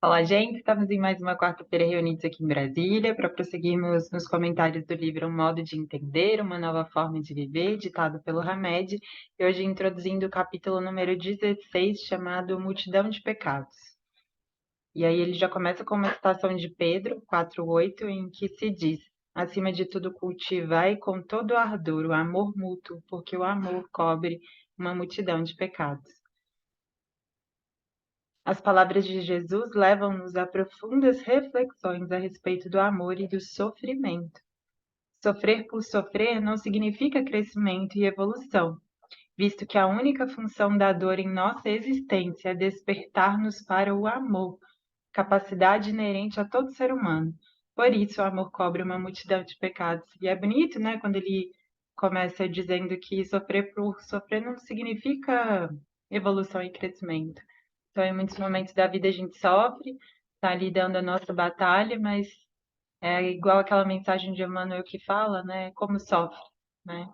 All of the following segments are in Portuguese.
Olá, gente. Estamos em mais uma quarta-feira reunidos aqui em Brasília para prosseguirmos nos comentários do livro Um Modo de Entender, Uma Nova Forma de Viver, ditado pelo Hamed, e hoje introduzindo o capítulo número 16, chamado Multidão de Pecados. E aí ele já começa com uma citação de Pedro 4:8, em que se diz: acima de tudo, cultivai com todo ardor o amor mútuo, porque o amor cobre uma multidão de pecados. As palavras de Jesus levam-nos a profundas reflexões a respeito do amor e do sofrimento. Sofrer por sofrer não significa crescimento e evolução, visto que a única função da dor em nossa existência é despertar-nos para o amor, capacidade inerente a todo ser humano. Por isso, o amor cobre uma multidão de pecados. E é bonito, né, quando ele começa dizendo que sofrer por sofrer não significa evolução e crescimento. Então, em muitos momentos da vida a gente sofre, está ali dando a nossa batalha, mas é igual aquela mensagem de Emmanuel que fala, né? Como sofre, né?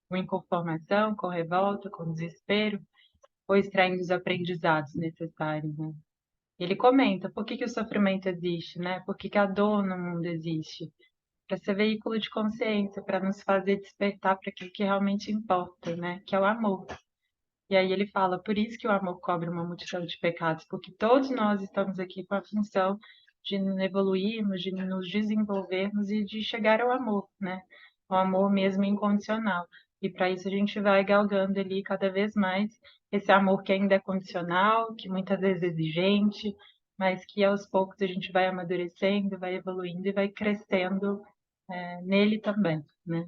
Com inconformação, com revolta, com desespero, ou extraindo os aprendizados necessários, né? Ele comenta por que que o sofrimento existe, né? Por que que a dor no mundo existe? Para ser veículo de consciência, para nos fazer despertar para aquilo que realmente importa, né? Que é o amor. E aí ele fala, por isso que o amor cobre uma multidão de pecados, porque todos nós estamos aqui com a função de evoluirmos, de nos desenvolvermos e de chegar ao amor, né? O amor mesmo incondicional. E para isso a gente vai galgando ali cada vez mais esse amor que ainda é condicional, que muitas vezes é exigente, mas que aos poucos a gente vai amadurecendo, vai evoluindo e vai crescendo nele também, né?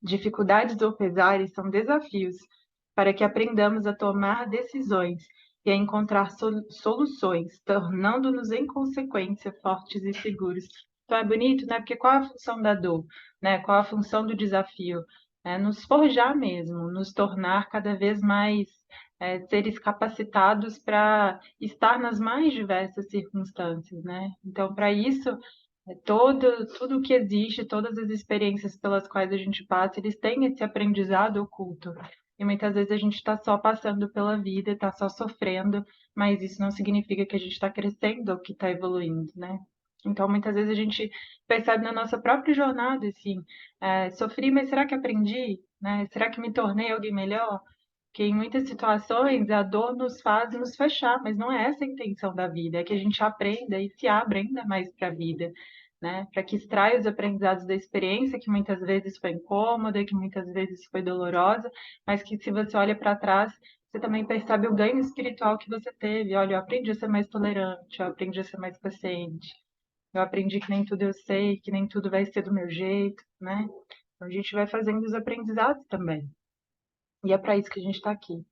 Dificuldades ou pesares são desafios para que aprendamos a tomar decisões e a encontrar soluções, tornando-nos, em consequência, fortes e seguros. Então é bonito, né? Porque qual é a função da dor, né? Qual é a função do desafio? É nos forjar mesmo, nos tornar cada vez mais seres capacitados para estar nas mais diversas circunstâncias, né? Então, para isso, tudo que existe, todas as experiências pelas quais a gente passa, eles têm esse aprendizado oculto. E muitas vezes a gente está só passando pela vida, está só sofrendo, mas isso não significa que a gente está crescendo ou que está evoluindo, né? Então, muitas vezes a gente percebe na nossa própria jornada, assim, sofri, mas será que aprendi? Né? Será que me tornei alguém melhor? Que em muitas situações a dor nos faz nos fechar, mas não é essa a intenção da vida, é que a gente aprenda e se abra ainda mais para a vida, né? Para que extraia os aprendizados da experiência, que muitas vezes foi incômoda, que muitas vezes foi dolorosa, mas que se você olha para trás, você também percebe o ganho espiritual que você teve. Olha, eu aprendi a ser mais tolerante, eu aprendi a ser mais paciente, eu aprendi que nem tudo eu sei, que nem tudo vai ser do meu jeito, né? Então a gente vai fazendo os aprendizados também. E é para isso que a gente está aqui.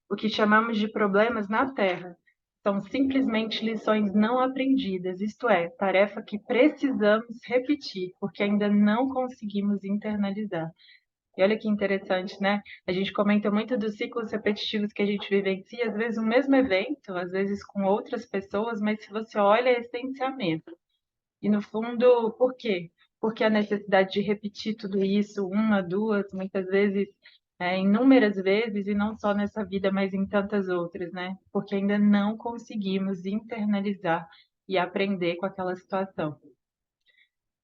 O que chamamos de problemas na Terra são simplesmente lições não aprendidas, isto é, tarefa que precisamos repetir, porque ainda não conseguimos internalizar. E olha que interessante, né? A gente comenta muito dos ciclos repetitivos que a gente vivencia, às vezes o mesmo evento, às vezes com outras pessoas, mas se você olha, a essência é a mesma. E no fundo, por quê? Porque a necessidade de repetir tudo isso uma, duas, muitas vezes, inúmeras vezes, e não só nessa vida, mas em tantas outras, né? Porque ainda não conseguimos internalizar e aprender com aquela situação.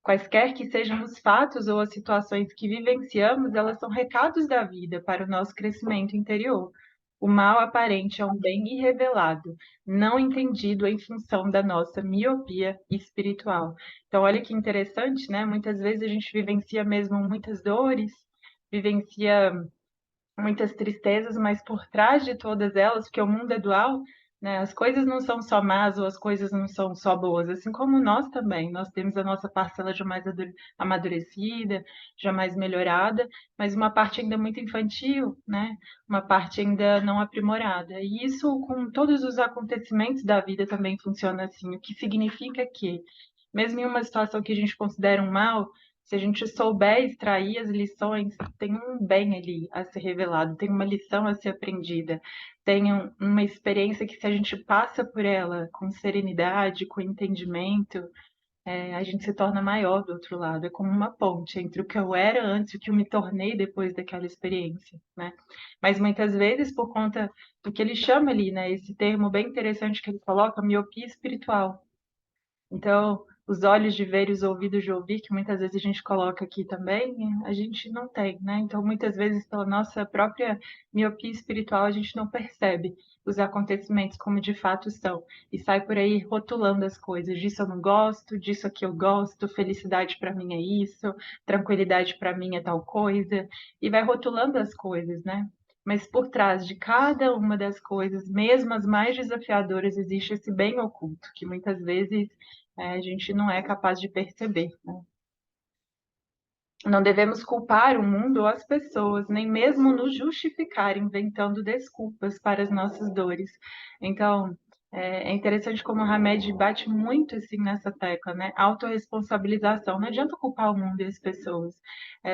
Quaisquer que sejam os fatos ou as situações que vivenciamos, elas são recados da vida para o nosso crescimento interior. O mal aparente é um bem irrevelado, não entendido em função da nossa miopia espiritual. Então, olha que interessante, né? Muitas vezes a gente vivencia mesmo muitas dores, vivencia muitas tristezas, mas por trás de todas elas, porque o mundo é dual, né? As coisas não são só más ou as coisas não são só boas, assim como nós também. Nós temos a nossa parcela já mais amadurecida, já mais melhorada, mas uma parte ainda muito infantil, né? Uma parte ainda não aprimorada. E isso com todos os acontecimentos da vida também funciona assim, o que significa que mesmo em uma situação que a gente considera um mal, se a gente souber extrair as lições, tem um bem ali a ser revelado, tem uma lição a ser aprendida, tem uma experiência que, se a gente passa por ela com serenidade, com entendimento, a gente se torna maior do outro lado. É como uma ponte entre o que eu era antes e o que eu me tornei depois daquela experiência, né? Mas muitas vezes, por conta do que ele chama ali, né? Esse termo bem interessante que ele coloca, miopia espiritual. Então, os olhos de ver e os ouvidos de ouvir, que muitas vezes a gente coloca aqui também, a gente não tem, né? Então, muitas vezes, pela nossa própria miopia espiritual, a gente não percebe os acontecimentos como de fato são e sai por aí rotulando as coisas. Disso eu não gosto, disso aqui eu gosto, felicidade para mim é isso, tranquilidade para mim é tal coisa, e vai rotulando as coisas, né? Mas por trás de cada uma das coisas, mesmo as mais desafiadoras, existe esse bem oculto, que muitas vezes a gente não é capaz de perceber, né? Não devemos culpar o mundo ou as pessoas, nem mesmo nos justificar inventando desculpas para as nossas dores. Então, é interessante como o Hamed bate muito assim nessa tecla, né? Autorresponsabilização. Não adianta culpar o mundo e as pessoas.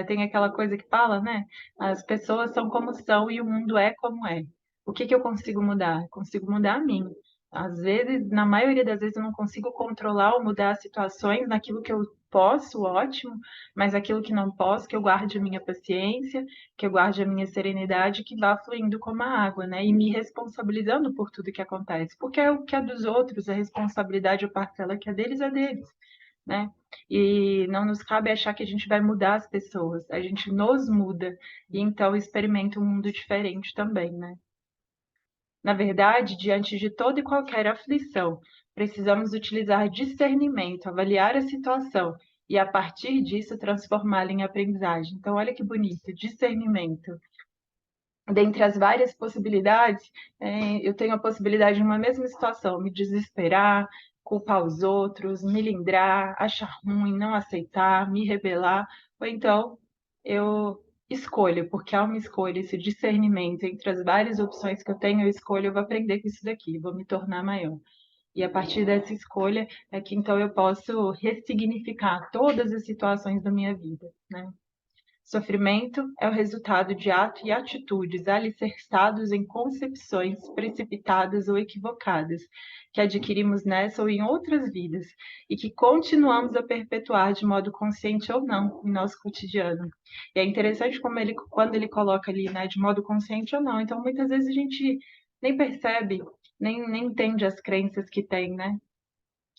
Tem aquela coisa que fala, né? As pessoas são como são e o mundo é como é. O que que eu consigo mudar? Consigo mudar a mim. Às vezes, na maioria das vezes, eu não consigo controlar ou mudar as situações naquilo que eu posso, ótimo, mas aquilo que não posso, que eu guarde a minha paciência, que eu guarde a minha serenidade, que vá fluindo como a água, né? E me responsabilizando por tudo que acontece. Porque é o que é dos outros, a responsabilidade, a parcela que é deles, né? E não nos cabe achar que a gente vai mudar as pessoas, a gente nos muda e então experimenta um mundo diferente também, né? Na verdade, diante de toda e qualquer aflição, precisamos utilizar discernimento, avaliar a situação e, a partir disso, transformá-la em aprendizagem. Então, olha que bonito, discernimento. Dentre as várias possibilidades, eu tenho a possibilidade de uma mesma situação, me desesperar, culpar os outros, me lindrar, achar ruim, não aceitar, me rebelar, ou então eu escolho, porque há uma escolha, esse discernimento entre as várias opções que eu tenho, eu escolho, eu vou aprender com isso daqui, vou me tornar maior. E a partir dessa escolha é que então eu posso ressignificar todas as situações da minha vida, né? Sofrimento é o resultado de atos e atitudes alicerçados em concepções precipitadas ou equivocadas, que adquirimos nessa ou em outras vidas, e que continuamos a perpetuar de modo consciente ou não em nosso cotidiano. E é interessante como ele, quando ele coloca ali, né, de modo consciente ou não. Então, muitas vezes a gente nem percebe, nem entende as crenças que tem, né?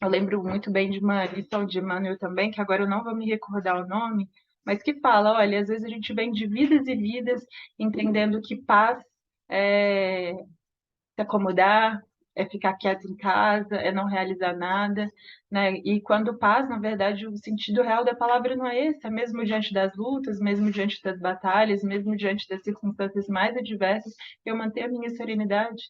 Eu lembro muito bem de uma lição de Emmanuel também, que agora eu não vou me recordar o nome, mas que fala, olha, às vezes a gente vem de vidas e vidas entendendo que paz é se acomodar, é ficar quieto em casa, é não realizar nada, né? E quando paz, na verdade, o sentido real da palavra não é esse, é mesmo diante das lutas, mesmo diante das batalhas, mesmo diante das circunstâncias mais adversas, eu manter a minha serenidade.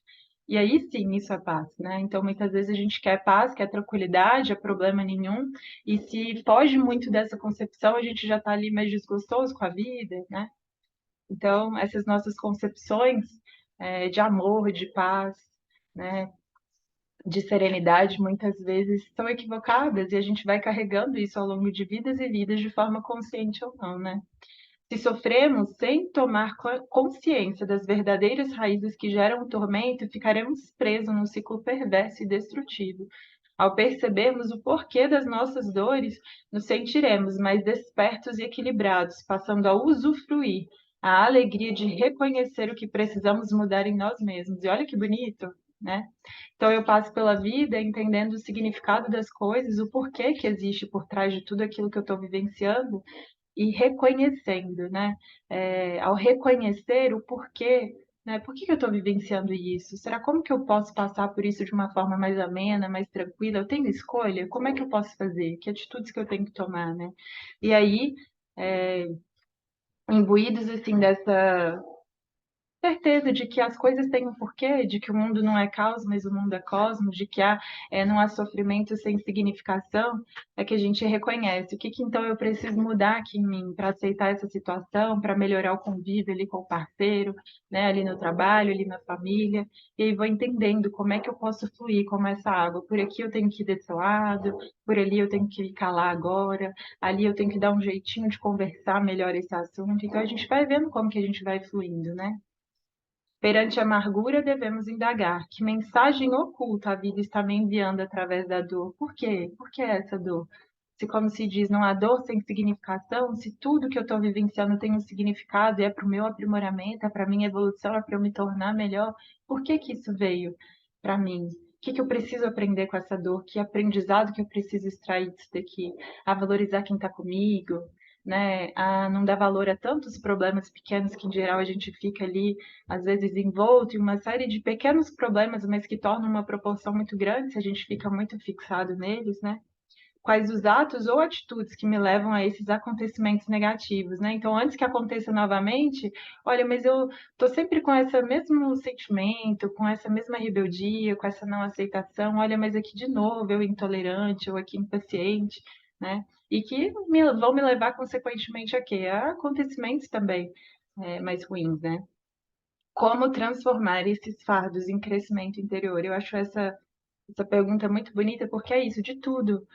E aí sim, isso é paz, né? Então, muitas vezes a gente quer paz, quer tranquilidade, é problema nenhum, e se foge muito dessa concepção, a gente já está ali mais desgostoso com a vida, né? Então, essas nossas concepções de amor, de paz, né, de serenidade, muitas vezes são equivocadas e a gente vai carregando isso ao longo de vidas e vidas de forma consciente ou não, né? Se sofremos sem tomar consciência das verdadeiras raízes que geram o tormento, ficaremos presos num ciclo perverso e destrutivo. Ao percebermos o porquê das nossas dores, nos sentiremos mais despertos e equilibrados, passando a usufruir a alegria de reconhecer o que precisamos mudar em nós mesmos. E olha que bonito, né? Então eu passo pela vida entendendo o significado das coisas, o porquê que existe por trás de tudo aquilo que eu estou vivenciando e reconhecendo, né? Ao reconhecer o porquê, né? Por que que eu estou vivenciando isso? Será como que eu posso passar por isso de uma forma mais amena, mais tranquila? Eu tenho escolha? Como é que eu posso fazer? Que atitudes que eu tenho que tomar, né? E aí, é, imbuídos assim dessa certeza de que as coisas têm um porquê, de que o mundo não é caos, mas o mundo é cosmos, de que não há sofrimento sem significação, é que a gente reconhece o que, que então eu preciso mudar aqui em mim para aceitar essa situação, para melhorar o convívio ali com o parceiro, né, ali no trabalho, ali na família, e aí vou entendendo como é que eu posso fluir como essa água. Por aqui eu tenho que ir desse lado, por ali eu tenho que calar agora, ali eu tenho que dar um jeitinho de conversar melhor esse assunto. Então a gente vai vendo como que a gente vai fluindo, né? Perante a amargura, devemos indagar que mensagem oculta a vida está me enviando através da dor. Por quê? Por que essa dor? se, como se diz, não há dor sem significação, se tudo que eu estou vivenciando tem um significado e é para o meu aprimoramento, é para a minha evolução, é para eu me tornar melhor, por que que isso veio para mim? O que que eu preciso aprender com essa dor? Que aprendizado que eu preciso extrair disso daqui? A valorizar quem está comigo, né? A não dar valor a tantos problemas pequenos que, em geral, a gente fica ali, às vezes, envolto em uma série de pequenos problemas, mas que tornam uma proporção muito grande se a gente fica muito fixado neles, né? Quais os atos ou atitudes que me levam a esses acontecimentos negativos, né? Então, antes que aconteça novamente, olha, mas eu tô sempre com esse mesmo sentimento, com essa mesma rebeldia, com essa não aceitação, olha, mas aqui de novo eu intolerante, ou aqui impaciente, né? E que vão me levar consequentemente a quê? A acontecimentos também mais ruins, né? Como transformar esses fardos em crescimento interior? Eu acho essa pergunta é muito bonita porque é isso, de tudo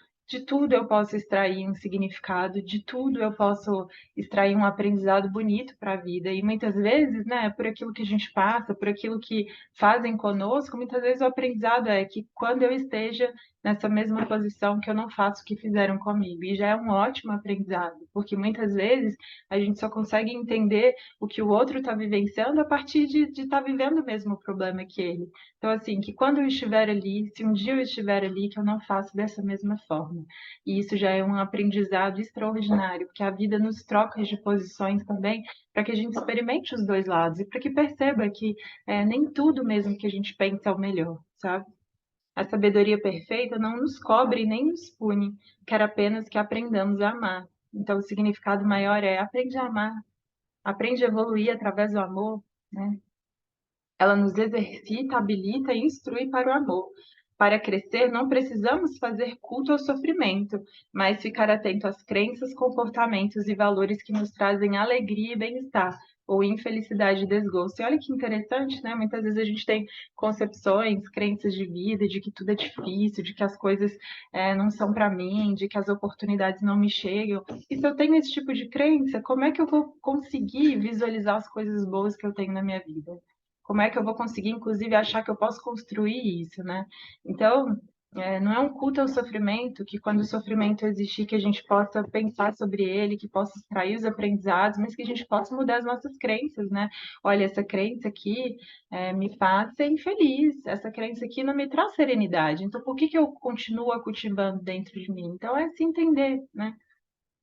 eu posso extrair um significado, de tudo eu posso extrair um aprendizado bonito para a vida. E muitas vezes, né, por aquilo que a gente passa, por aquilo que fazem conosco, muitas vezes o aprendizado é que quando eu esteja nessa mesma posição que eu não faço o que fizeram comigo. E já é um ótimo aprendizado, porque muitas vezes a gente só consegue entender o que o outro está vivenciando a partir de estar vivendo o mesmo problema que ele. Então, assim, que quando eu estiver ali, se um dia eu estiver ali, que eu não faço dessa mesma forma. E isso já é um aprendizado extraordinário, porque a vida nos troca de posições também, para que a gente experimente os dois lados e para que perceba que nem tudo mesmo que a gente pensa é o melhor, sabe? A sabedoria perfeita não nos cobre nem nos pune, quer apenas que aprendamos a amar. Então, o significado maior é aprende a amar, aprende a evoluir através do amor, né? Ela nos exercita, habilita e instrui para o amor. Para crescer, não precisamos fazer culto ao sofrimento, mas ficar atento às crenças, comportamentos e valores que nos trazem alegria e bem-estar, ou infelicidade e desgosto. E olha que interessante, né? Muitas vezes a gente tem concepções, crenças de vida, de que tudo é difícil, de que as coisas não são para mim, de que as oportunidades não me chegam. E se eu tenho esse tipo de crença, como é que eu vou conseguir visualizar as coisas boas que eu tenho na minha vida? Como é que eu vou conseguir, inclusive, achar que eu posso construir isso, né? Então, não é um culto ao sofrimento, que quando o sofrimento existir, que a gente possa pensar sobre ele, que possa extrair os aprendizados, mas que a gente possa mudar as nossas crenças, né? Olha, essa crença aqui me faz ser infeliz, essa crença aqui não me traz serenidade, então por que que eu continuo a cultivando dentro de mim? Então, é se entender, né?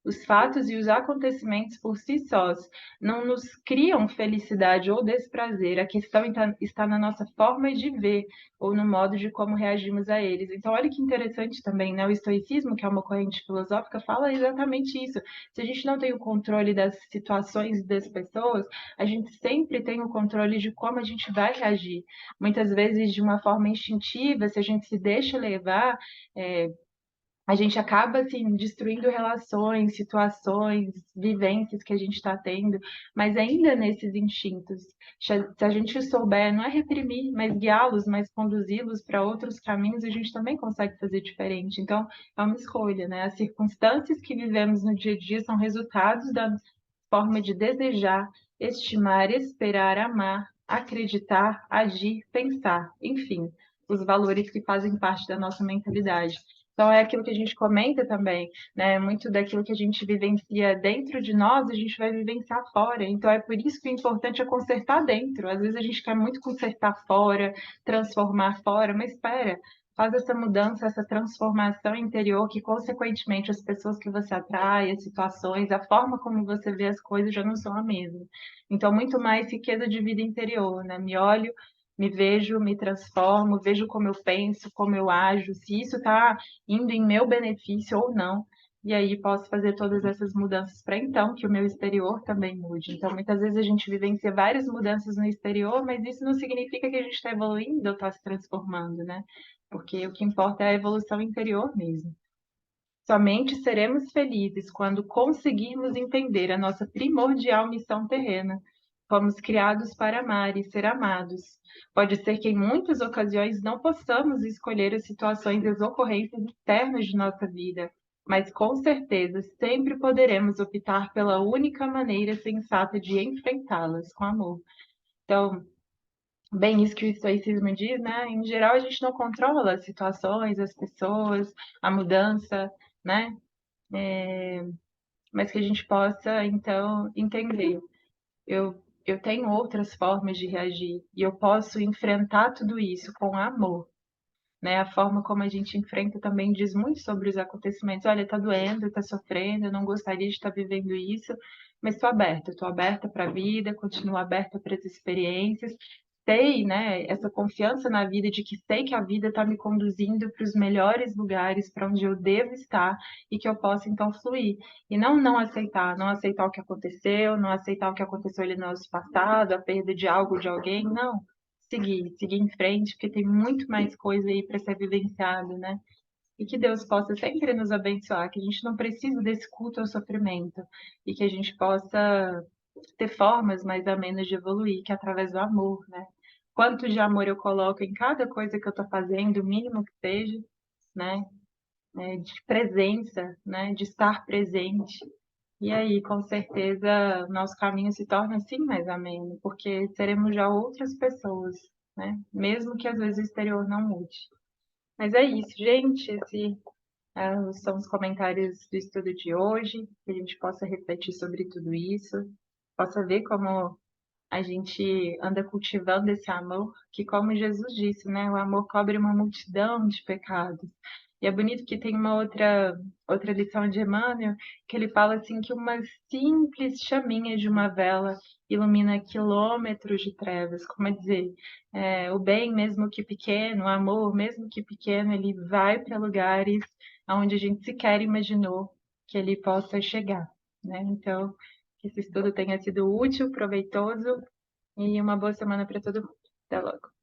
Os fatos e os acontecimentos por si sós não nos criam felicidade ou desprazer. A questão está na nossa forma de ver ou no modo de como reagimos a eles. Então, olha que interessante também, né? O estoicismo, que é uma corrente filosófica, fala exatamente isso. Se a gente não tem o controle das situações e das pessoas, a gente sempre tem o controle de como a gente vai reagir. Muitas vezes de uma forma instintiva, se a gente se deixa levar, é, a gente acaba assim destruindo relações, situações, vivências que a gente está tendo, mas ainda nesses instintos, se a gente souber, não é reprimir, mas guiá-los, mas conduzi-los para outros caminhos, a gente também consegue fazer diferente. Então, é uma escolha, né? As circunstâncias que vivemos no dia a dia são resultados da forma de desejar, estimar, esperar, amar, acreditar, agir, pensar, enfim, os valores que fazem parte da nossa mentalidade. Então, é aquilo que a gente comenta também, né? Muito daquilo que a gente vivencia dentro de nós, a gente vai vivenciar fora. Então, é por isso que o importante é consertar dentro. Às vezes a gente quer muito consertar fora, transformar fora, mas espera, faz essa mudança, essa transformação interior, que, consequentemente, as pessoas que você atrai, as situações, a forma como você vê as coisas já não são a mesma. Então, muito mais riqueza de vida interior, né? Me olho, me vejo, me transformo, vejo como eu penso, como eu ajo, se isso está indo em meu benefício ou não. E aí posso fazer todas essas mudanças para então que o meu exterior também mude. Então, muitas vezes a gente vivencia várias mudanças no exterior, mas isso não significa que a gente está evoluindo ou está se transformando, né? Porque o que importa é a evolução interior mesmo. Somente seremos felizes quando conseguirmos entender a nossa primordial missão terrena. Fomos criados para amar e ser amados. Pode ser que em muitas ocasiões não possamos escolher as situações e as ocorrências externas de nossa vida, mas com certeza sempre poderemos optar pela única maneira sensata de enfrentá-las, com amor. Então, bem isso que o estoicismo diz, né? Em geral, a gente não controla as situações, as pessoas, a mudança, né? mas que a gente possa, então, entender. Eu tenho outras formas de reagir e eu posso enfrentar tudo isso com amor, né? A forma como a gente enfrenta também diz muito sobre os acontecimentos. Olha, tá doendo, tá sofrendo, eu não gostaria de estar vivendo isso, mas estou aberta para a vida, continuo aberta para as experiências. Sei, né, essa confiança na vida de que sei que a vida está me conduzindo para os melhores lugares, para onde eu devo estar e que eu possa então fluir. E não aceitar, não aceitar o que aconteceu, não aceitar o que aconteceu ali no nosso passado, a perda de algo, de alguém, não seguir em frente, porque tem muito mais coisa aí para ser vivenciado, né? E que Deus possa sempre nos abençoar, que a gente não precise desse culto ao sofrimento e que a gente possa ter formas mais amenas de evoluir, que é através do amor, né? Quanto de amor eu coloco em cada coisa que eu estou fazendo, o mínimo que seja, né? De presença, né? De estar presente. E aí, com certeza, nosso caminho se torna assim mais ameno, porque seremos já outras pessoas, né? Mesmo que às vezes o exterior não mude. Mas é isso, gente. São os comentários do estudo de hoje, que a gente possa refletir sobre tudo isso, possa ver como a gente anda cultivando esse amor, que como Jesus disse, né, o amor cobre uma multidão de pecados. E é bonito que tem uma outra lição de Emmanuel, que ele fala assim que uma simples chaminha de uma vela ilumina quilômetros de trevas. Como é dizer, o bem, mesmo que pequeno, o amor, mesmo que pequeno, ele vai para lugares onde a gente sequer imaginou que ele possa chegar, né? Então, que esse estudo tenha sido útil, proveitoso e uma boa semana para todo mundo. Até logo.